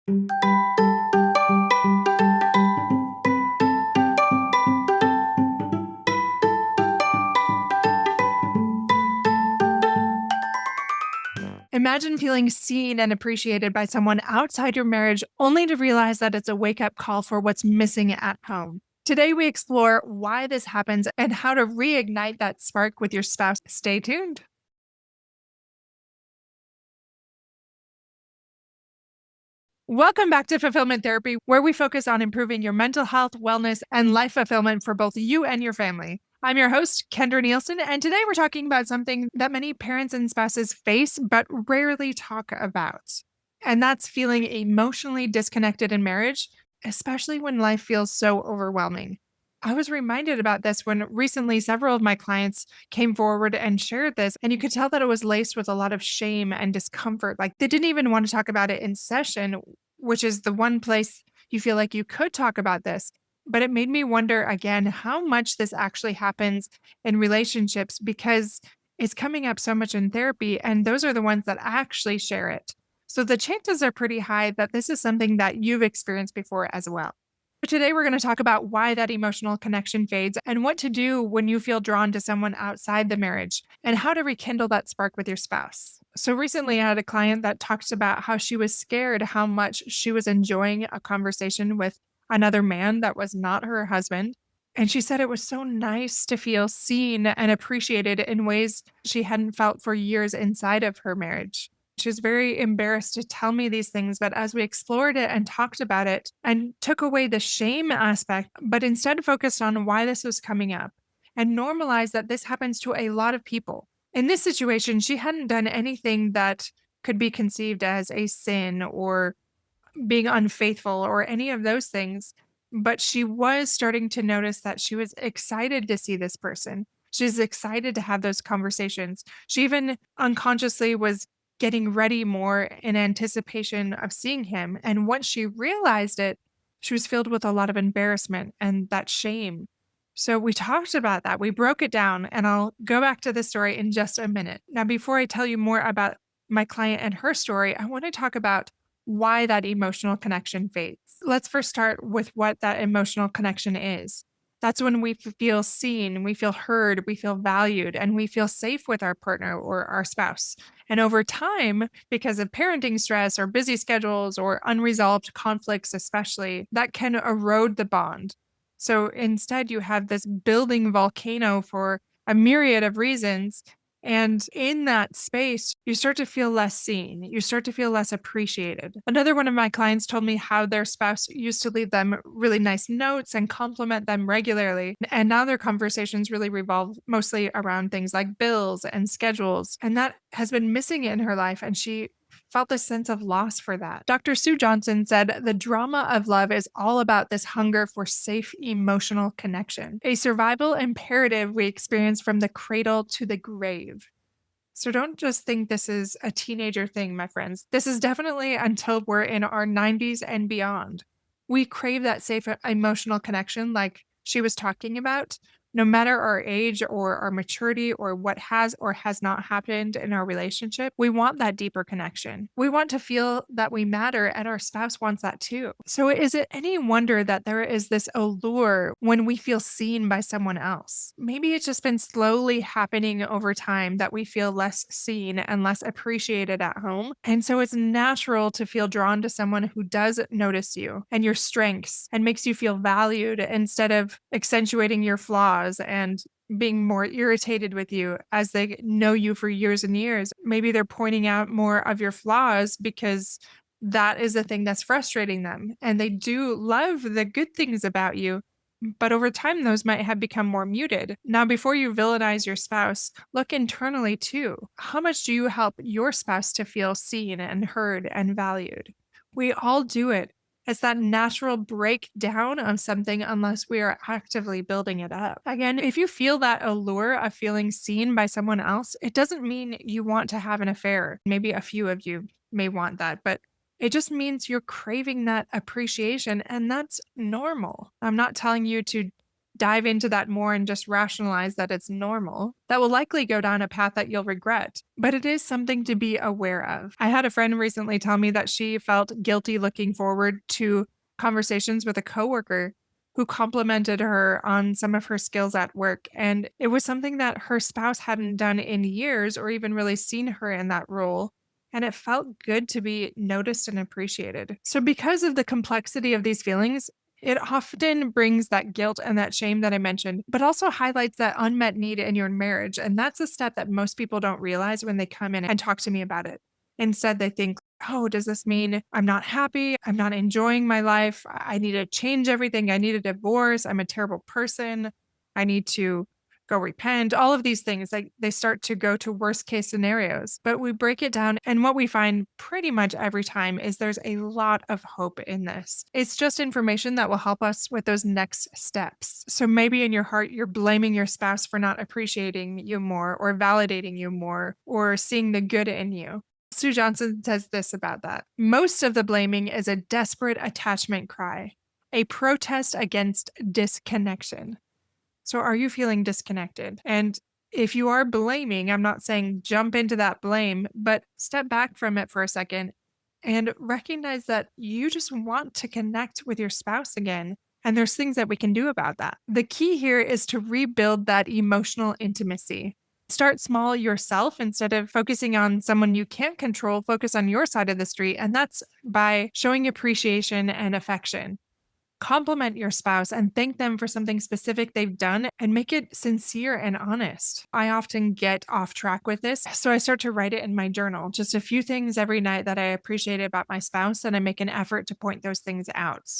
Imagine feeling seen and appreciated by someone outside your marriage only to realize that it's a wake up call for what's missing at home. Today, we explore why this happens and how to reignite that spark with your spouse. Stay tuned. Welcome back to Fulfillment Therapy, where we focus on improving your mental health, wellness, and life fulfillment for both you and your family. I'm your host, Kendra Nielsen, and today we're talking about something that many parents and spouses face but rarely talk about. And that's feeling emotionally disconnected in marriage, especially when life feels so overwhelming. I was reminded about this when recently several of my clients came forward and shared this, and you could tell that it was laced with a lot of shame and discomfort. Like they didn't even want to talk about it in session, which is the one place you feel like you could talk about this. But it made me wonder again how much this actually happens in relationships because it's coming up so much in therapy, and those are the ones that actually share it. So the chances are pretty high that this is something that you've experienced before as well. Today, we're going to talk about why that emotional connection fades and what to do when you feel drawn to someone outside the marriage and how to rekindle that spark with your spouse. So, recently, I had a client that talked about how she was scared how much she was enjoying a conversation with another man that was not her husband. And she said it was so nice to feel seen and appreciated in ways she hadn't felt for years inside of her marriage. She was very embarrassed to tell me these things, but as we explored it and talked about it and took away the shame aspect, but instead focused on why this was coming up and normalized that this happens to a lot of people. In this situation, she hadn't done anything that could be conceived as a sin or being unfaithful or any of those things, but she was starting to notice that she was excited to see this person. She's excited to have those conversations. She even unconsciously was getting ready more in anticipation of seeing him. And once she realized it, she was filled with a lot of embarrassment and that shame. So we talked about that. We broke it down, and I'll go back to the story in just a minute. Now, before I tell you more about my client and her story, I want to talk about why that emotional connection fades. Let's first start with what that emotional connection is. That's when we feel seen, we feel heard, we feel valued, and we feel safe with our partner or our spouse. And over time, because of parenting stress or busy schedules or unresolved conflicts, especially, that can erode the bond. So instead, you have this building volcano for a myriad of reasons, and in that space, you start to feel less seen. You start to feel less appreciated. Another one of my clients told me how their spouse used to leave them really nice notes and compliment them regularly. And now their conversations really revolve mostly around things like bills and schedules. And that has been missing in her life. And she felt this sense of loss for that. Dr. Sue Johnson said the drama of love is all about this hunger for safe emotional connection, a survival imperative we experience from the cradle to the grave. So don't just think this is a teenager thing, my friends. This is definitely until we're in our 90s and beyond. We crave that safe emotional connection, like she was talking about, no matter our age or our maturity or what has or has not happened in our relationship. We want that deeper connection. We want to feel that we matter, and our spouse wants that too. So, is it any wonder that there is this allure when we feel seen by someone else? Maybe it's just been slowly happening over time that we feel less seen and less appreciated at home. And so it's natural to feel drawn to someone who does notice you and your strengths and makes you feel valued instead of accentuating your flaws and being more irritated with you as they know you for years and years. Maybe they're pointing out more of your flaws because that is the thing that's frustrating them. And they do love the good things about you, but over time, those might have become more muted. Now, before you villainize your spouse, look internally too. How much do you help your spouse to feel seen and heard and valued? We all do it. It's that natural breakdown of something unless we are actively building it up. Again, if you feel that allure of feeling seen by someone else, it doesn't mean you want to have an affair. Maybe a few of you may want that, but it just means you're craving that appreciation, and that's normal. I'm not telling you to dive into that more and just rationalize that it's normal, that will likely go down a path that you'll regret. But it is something to be aware of. I had a friend recently tell me that she felt guilty looking forward to conversations with a coworker who complimented her on some of her skills at work. And it was something that her spouse hadn't done in years or even really seen her in that role. And it felt good to be noticed and appreciated. So, because of the complexity of these feelings, it often brings that guilt and that shame that I mentioned, but also highlights that unmet need in your marriage. And that's a step that most people don't realize when they come in and talk to me about it. Instead, they think, oh, does this mean I'm not happy? I'm not enjoying my life. I need to change everything. I need a divorce. I'm a terrible person. I need to go repent. All of these things, like they start to go to worst case scenarios. But we break it down. And what we find pretty much every time is there's a lot of hope in this. It's just information that will help us with those next steps. So maybe in your heart, you're blaming your spouse for not appreciating you more or validating you more or seeing the good in you. Sue Johnson says this about that. Most of the blaming is a desperate attachment cry, a protest against disconnection. So, are you feeling disconnected? And if you are blaming, I'm not saying jump into that blame, but step back from it for a second and recognize that you just want to connect with your spouse again. And there's things that we can do about that. The key here is to rebuild that emotional intimacy. Start small yourself instead of focusing on someone you can't control, focus on your side of the street. And that's by showing appreciation and affection. Compliment your spouse and thank them for something specific they've done and make it sincere and honest. I often get off track with this, so I start to write it in my journal. Just a few things every night that I appreciate about my spouse, and I make an effort to point those things out.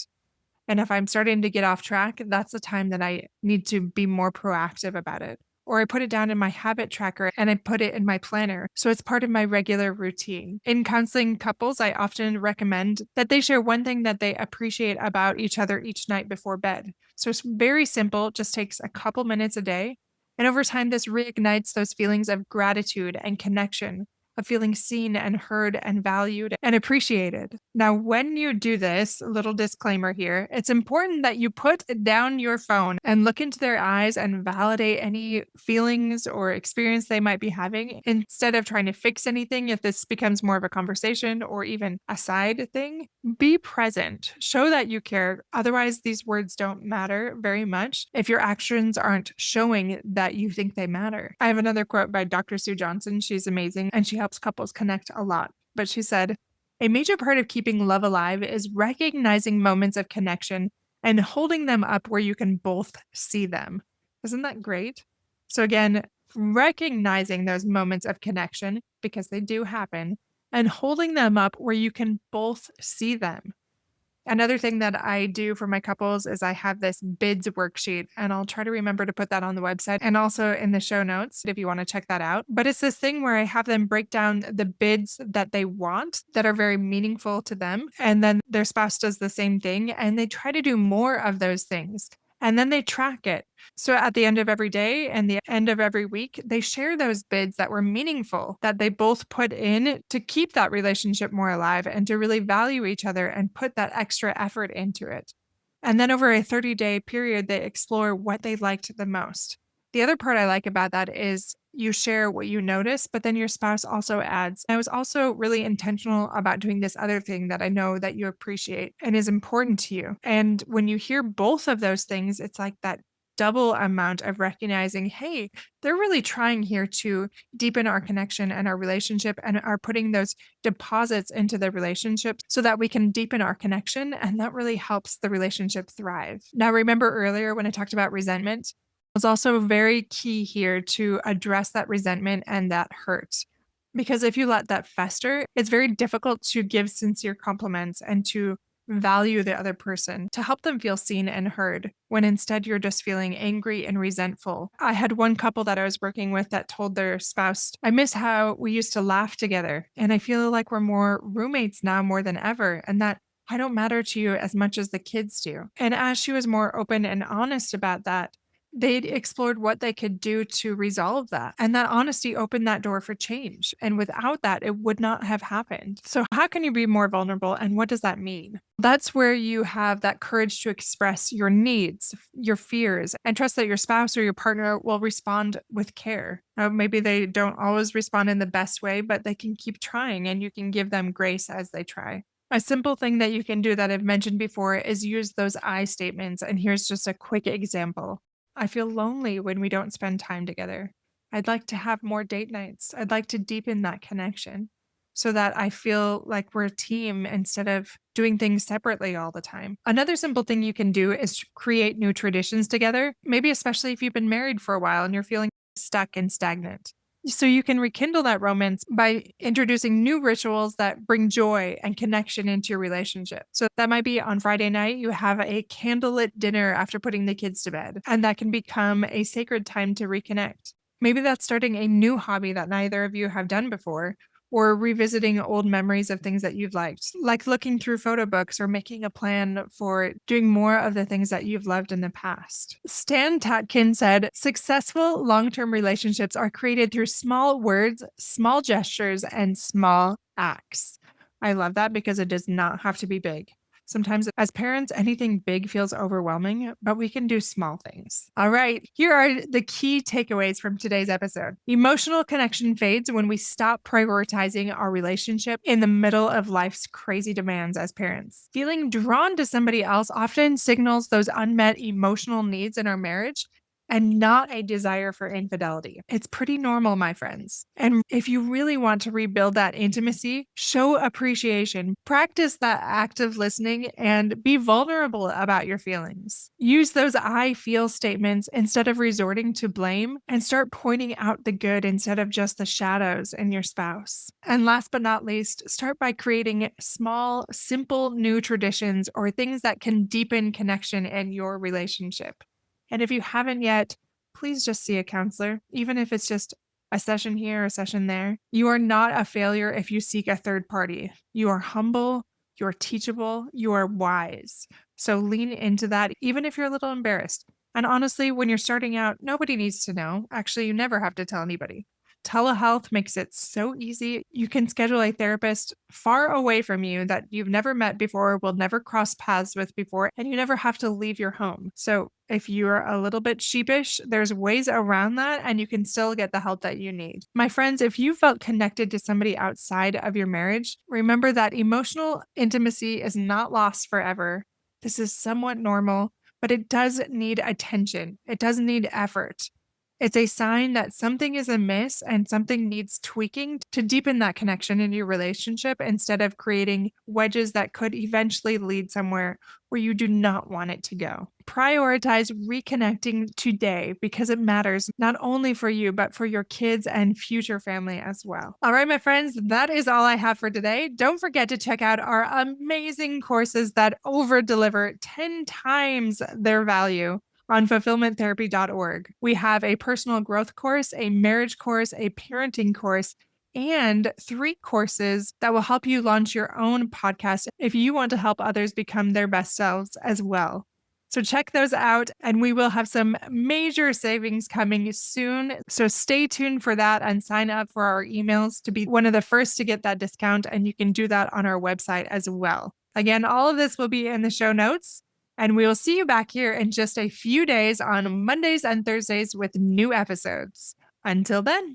And if I'm starting to get off track, that's the time that I need to be more proactive about it. Or I put it down in my habit tracker and I put it in my planner. So it's part of my regular routine. In counseling couples, I often recommend that they share one thing that they appreciate about each other each night before bed. So it's very simple, just takes a couple minutes a day. And over time, this reignites those feelings of gratitude and connection, of feeling seen and heard and valued and appreciated. Now, when you do this, a little disclaimer here, it's important that you put down your phone and look into their eyes and validate any feelings or experience they might be having instead of trying to fix anything. If this becomes more of a conversation or even a side thing, be present, show that you care. Otherwise, these words don't matter very much if your actions aren't showing that you think they matter. I have another quote by Dr. Sue Johnson. She's amazing and she helps couples connect a lot. But she said, a major part of keeping love alive is recognizing moments of connection and holding them up where you can both see them. Isn't that great? So, again, recognizing those moments of connection because they do happen and holding them up where you can both see them. Another thing that I do for my couples is I have this bids worksheet, and I'll try to remember to put that on the website and also in the show notes if you want to check that out. But it's this thing where I have them break down the bids that they want that are very meaningful to them. And then their spouse does the same thing, and they try to do more of those things. And then they track it. So at the end of every day and the end of every week, they share those bids that were meaningful, that they both put in to keep that relationship more alive and to really value each other and put that extra effort into it. And then over a 30-day period, they explore what they liked the most. The other part I like about that is you share what you notice, but then your spouse also adds. I was also really intentional about doing this other thing that I know that you appreciate and is important to you. And when you hear both of those things, it's like that double amount of recognizing, hey, they're really trying here to deepen our connection and our relationship and are putting those deposits into the relationship so that we can deepen our connection. And that really helps the relationship thrive. Now, remember earlier when I talked about resentment? It's also very key here to address that resentment and that hurt. Because if you let that fester, it's very difficult to give sincere compliments and to value the other person, to help them feel seen and heard, when instead you're just feeling angry and resentful. I had one couple that I was working with that told their spouse, I miss how we used to laugh together, and I feel like we're more roommates now more than ever, and that I don't matter to you as much as the kids do. And as she was more open and honest about that, they'd explored what they could do to resolve that. And that honesty opened that door for change. And without that, it would not have happened. So, how can you be more vulnerable? And what does that mean? That's where you have that courage to express your needs, your fears, and trust that your spouse or your partner will respond with care. Maybe they don't always respond in the best way, but they can keep trying and you can give them grace as they try. A simple thing that you can do that I've mentioned before is use those I statements. And here's just a quick example. I feel lonely when we don't spend time together. I'd like to have more date nights. I'd like to deepen that connection so that I feel like we're a team instead of doing things separately all the time. Another simple thing you can do is create new traditions together, maybe especially if you've been married for a while and you're feeling stuck and stagnant. So you can rekindle that romance by introducing new rituals that bring joy and connection into your relationship. So that might be on Friday night, you have a candlelit dinner after putting the kids to bed, and that can become a sacred time to reconnect. Maybe that's starting a new hobby that neither of you have done before, or revisiting old memories of things that you've liked, like looking through photo books or making a plan for doing more of the things that you've loved in the past. Stan Tatkin said, successful long-term relationships are created through small words, small gestures, and small acts. I love that because it does not have to be big. Sometimes as parents, anything big feels overwhelming, but we can do small things. All right, here are the key takeaways from today's episode. Emotional connection fades when we stop prioritizing our relationship in the middle of life's crazy demands as parents. Feeling drawn to somebody else often signals those unmet emotional needs in our marriage and not a desire for infidelity. It's pretty normal, my friends. And if you really want to rebuild that intimacy, show appreciation, practice that active listening, and be vulnerable about your feelings. Use those I feel statements instead of resorting to blame, and start pointing out the good instead of just the shadows in your spouse. And last but not least, start by creating small, simple new traditions or things that can deepen connection in your relationship. And if you haven't yet, please just see a counselor, even if it's just a session here, a session there. You are not a failure if you seek a third party. You are humble, you are teachable, you are wise. So lean into that, even if you're a little embarrassed. And honestly, when you're starting out, nobody needs to know. Actually, you never have to tell anybody. Telehealth makes it so easy. You can schedule a therapist far away from you that you've never met before, will never cross paths with before, and you never have to leave your home. So if you're a little bit sheepish, there's ways around that and you can still get the help that you need. My friends, if you felt connected to somebody outside of your marriage, remember that emotional intimacy is not lost forever. This is somewhat normal, but it does need attention. It does need effort. It's a sign that something is amiss and something needs tweaking to deepen that connection in your relationship instead of creating wedges that could eventually lead somewhere where you do not want it to go. Prioritize reconnecting today because it matters not only for you, but for your kids and future family as well. All right, my friends, that is all I have for today. Don't forget to check out our amazing courses that over deliver 10 times their value on fulfillmenttherapy.org. We have a personal growth course, a marriage course, a parenting course, and 3 courses that will help you launch your own podcast if you want to help others become their best selves as well. So check those out, and we will have some major savings coming soon. So stay tuned for that and sign up for our emails to be one of the first to get that discount. And you can do that on our website as well. Again, all of this will be in the show notes. And we will see you back here in just a few days on Mondays and Thursdays with new episodes. Until then.